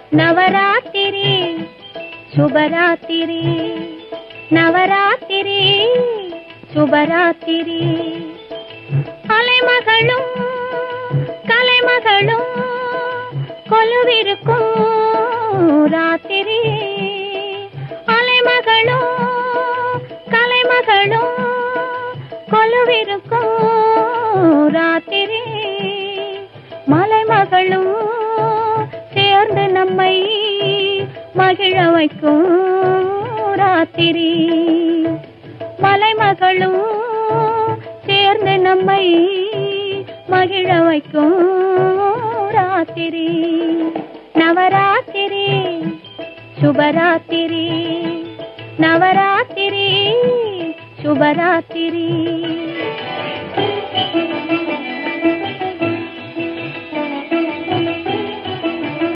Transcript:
நவராத்திரி சுபராத்திரி, நவராத்திரி சுபராத்திரி. அலைமகளும் கலைமகளும் கொலுவிருக்கும் ராத்திரி. அலைமகளும் கலைமகளும் கொலுவிருக்கும் ராத்திரி. மலைமகளும் சேர்ந்து நம்மை மகிழ வைக்கும் ராத்திரி. மலைமகளும் சேர்ந்து நம்மை மகிழ வைக்கும் ராத்திரி. நவராத்திரி சுபராத்திரி, நவராத்திரி சுபராத்திரி.